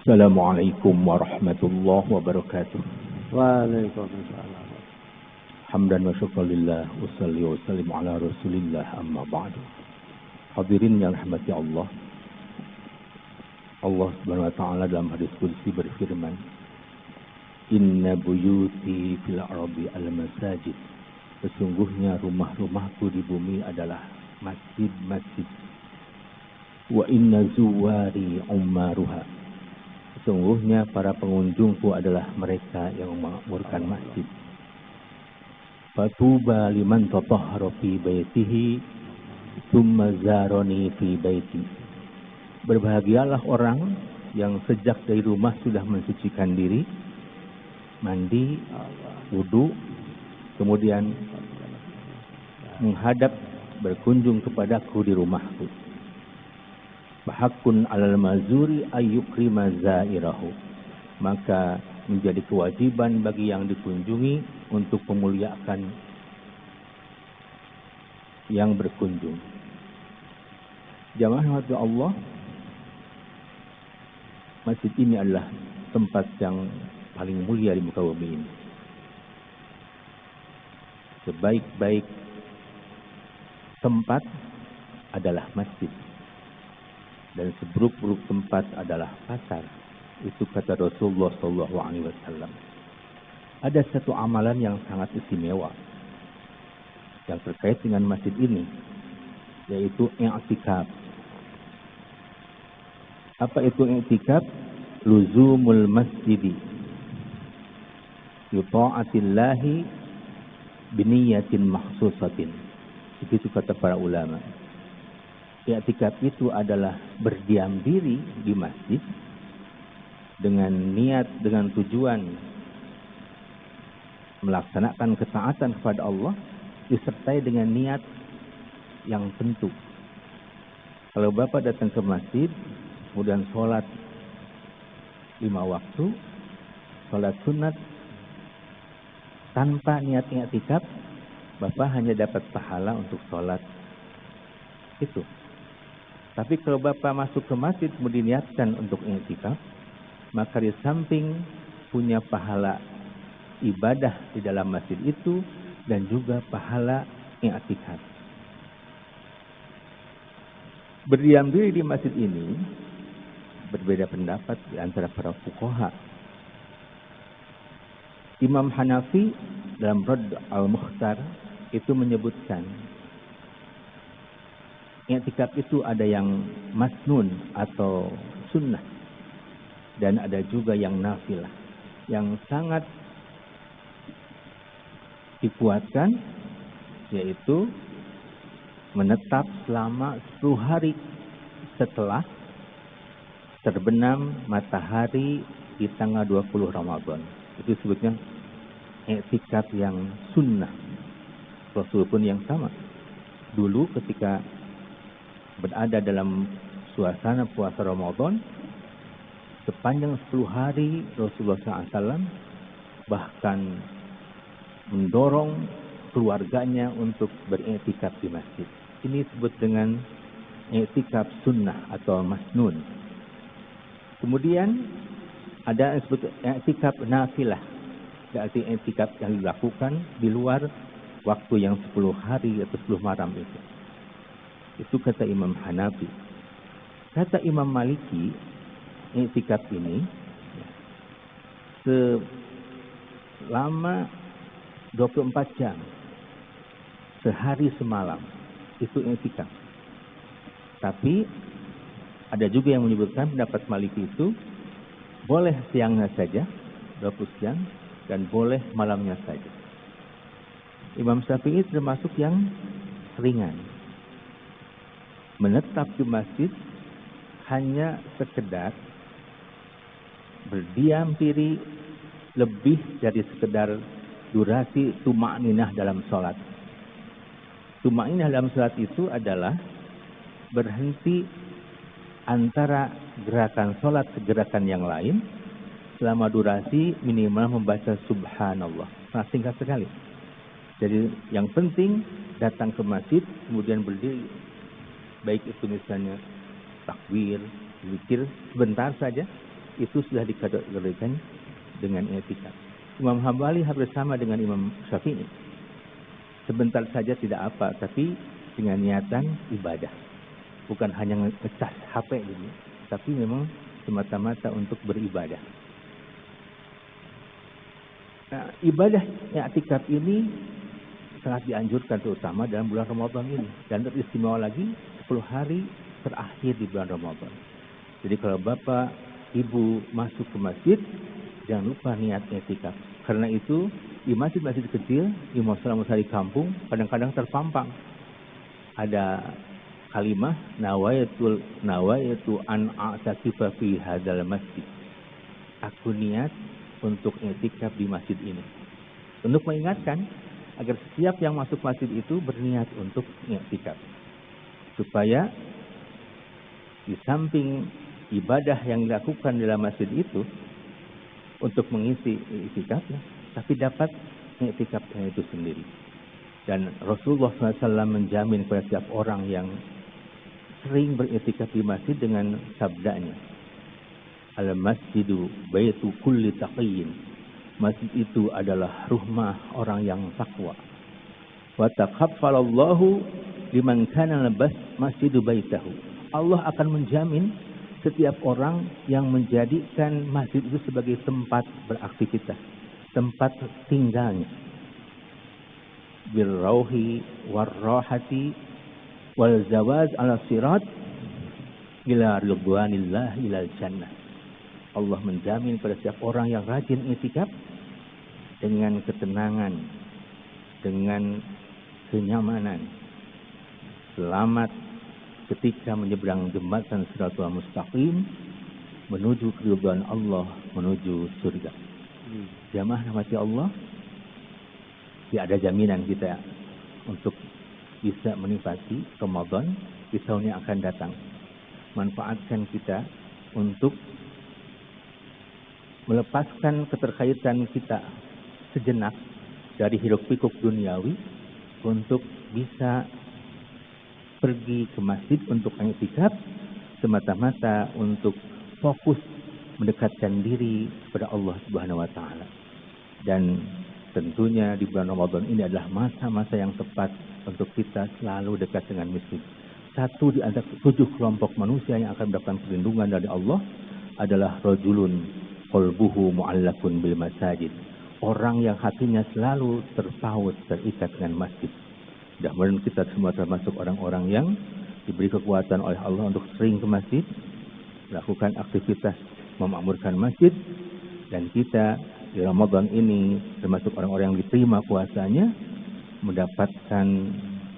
Assalamualaikum warahmatullahi wabarakatuh. Waalaikumsalam. Hamdan wa syukurillah, wassalli wa sallim ala rasulillah, amma ba'du. Hadirin yang rahmati Allah. Allah subhanahu wa ta'ala dalam hadis qudsi berfirman, Inna buyuti fil ardi al-masajid. Sesungguhnya rumah-rumahku di bumi adalah masjid-masjid. Wa inna zuwari ummaruha. Sesungguhnya para pengunjungku adalah mereka yang memakmurkan masjid. Fatuba liman tatahhara fi baitihi thumma zarani fi baiti. Berbahagialah orang yang sejak dari rumah sudah mensucikan diri, mandi, wudu, kemudian menghadap berkunjung kepadaku di rumahku. Bahakun alal mazuri ayyukrima zairahu. Maka menjadi kewajiban bagi yang dikunjungi untuk memuliakan yang berkunjung. Jamaah rahmat Allah, masjid ini adalah tempat yang paling mulia di muka bumi ini. Sebaik-baik tempat adalah masjid. Dan seburuk-buruk tempat adalah pasar. Itu kata Rasulullah SAW. Ada satu amalan yang sangat istimewa yang terkait dengan masjid ini, yaitu i'tikaf. Apa itu i'tikaf? Luzumul masjidi yuta'atillahi biniyatin mahsusatin. Itu kata para ulama. I'tikaf itu adalah berdiam diri di masjid dengan niat, dengan tujuan melaksanakan ketaatan kepada Allah, disertai dengan niat yang tentu. Kalau Bapak datang ke masjid, kemudian sholat 5 waktu, sholat sunat, tanpa niat i'tikaf, Bapak hanya dapat pahala untuk sholat itu. Tapi kalau Bapak masuk ke masjid kemudian niatkan untuk i'tikaf, maka di samping punya pahala ibadah di dalam masjid itu dan juga pahala i'tikaf. Berdiam diri di masjid ini berbeda pendapat di antara para fuqaha. Imam Hanafi dalam Radd al-Mukhtar itu menyebutkan i'tikaf itu ada yang masnun atau sunnah dan ada juga yang nafilah. Yang sangat dikuatkan yaitu menetap selama 10 hari setelah terbenam matahari di tanggal 20 Ramadan. Itu sebutnya i'tikaf yang sunnah. Rasul pun yang sama. Dulu ketika berada dalam suasana puasa Ramadan, sepanjang 10 hari Rasulullah SAW bahkan mendorong keluarganya untuk beriktikaf di masjid. Ini disebut dengan iktikaf sunnah atau masnun. Kemudian ada yang disebut iktikaf nafilah, berarti iktikaf yang dilakukan di luar waktu yang 10 hari atau 10 malam itu. Itu kata Imam Hanafi. Kata Imam Maliki, i'tikaf ini selama 24 jam, sehari semalam, itu i'tikaf. Tapi ada juga yang menyebutkan pendapat Maliki itu boleh siangnya saja, 20 jam, dan boleh malamnya saja. Imam Syafi'i termasuk yang ringan. Menetap di masjid hanya sekedar berdiam diri lebih dari sekedar durasi tuma'ninah dalam sholat. Tuma'ninah dalam sholat itu adalah berhenti antara gerakan sholat ke gerakan yang lain selama durasi minimal membaca subhanallah. Nah, singkat sekali. Jadi yang penting datang ke masjid kemudian berdiri, baik itu misalnya takbir, zikir sebentar saja, itu sudah dikategorikan dengan i'tikaf. Imam Hambali hampir sama dengan Imam Syafi'i. Sebentar saja tidak apa, tapi dengan niatan ibadah. Bukan hanya ngecas HP gitu, tapi memang semata-mata untuk beribadah. Nah, ibadah i'tikaf ini sangat dianjurkan terutama dalam bulan Ramadan ini. Dan teristimewa lagi 10 hari terakhir di bulan Ramadan. Jadi kalau Bapak, Ibu masuk ke masjid, jangan lupa niat i'tikaf. Karena itu di masjid-masjid kecil, di musola-musola di kampung, kadang-kadang terpampang. Ada kalimah nawaitu an a'takifa fi hadzal masjid. Aku niat untuk i'tikaf di masjid ini. Untuk mengingatkan agar setiap yang masuk masjid itu berniat untuk i'tikaf. Supaya di samping ibadah yang dilakukan dalam masjid itu untuk mengisi i'tikafnya, tapi dapat i'tikafnya itu sendiri. Dan Rasulullah SAW menjamin kepada setiap orang yang sering beriktikaf di masjid dengan sabdanya, Al-masjidu baitu kulli taqiyyin. Masjid itu adalah rumah orang yang takwa. Wa taqaffalallahu liman kana masjidu baitahu. Allah akan menjamin setiap orang yang menjadikan masjid itu sebagai tempat beraktivitas, tempat tinggalnya. Birrauhi warrahati wal zawaz ala sirat ila ridwanillah ilal jannah. Allah menjamin pada setiap orang yang rajin i'tikaf dengan ketenangan, dengan kenyamanan, selamat ketika menyeberang jembatan Siratal Mustaqim menuju keridhaan Allah, menuju surga. Jamaah rahmati Allah, tidak ada jaminan kita untuk bisa menikmati Ramadan di tahun yang akan datang. Manfaatkan kita untuk melepaskan keterkaitan kita sejenak dari hiruk-pikuk duniawi untuk bisa pergi ke masjid untuk i'tikaf semata-mata untuk fokus mendekatkan diri kepada Allah Subhanahu wa taala. Dan tentunya di bulan Ramadan ini adalah masa-masa yang tepat untuk kita selalu dekat dengan masjid. Satu di antara 7 kelompok manusia yang akan mendapatkan perlindungan dari Allah adalah rajulun qalbuhu mu'allaqun bil masajid. Orang yang hatinya selalu terpaut, terikat dengan masjid. Mudah-mudahan kita semua termasuk orang-orang yang diberi kekuatan oleh Allah untuk sering ke masjid, melakukan aktivitas memakmurkan masjid, dan kita di Ramadan ini termasuk orang-orang yang diterima puasanya, mendapatkan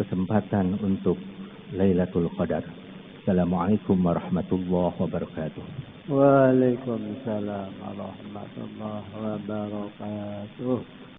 kesempatan untuk Lailatul Qadar. Assalamualaikum warahmatullahi wabarakatuh. Waalaikumsalam warahmatullahi wabarakatuh.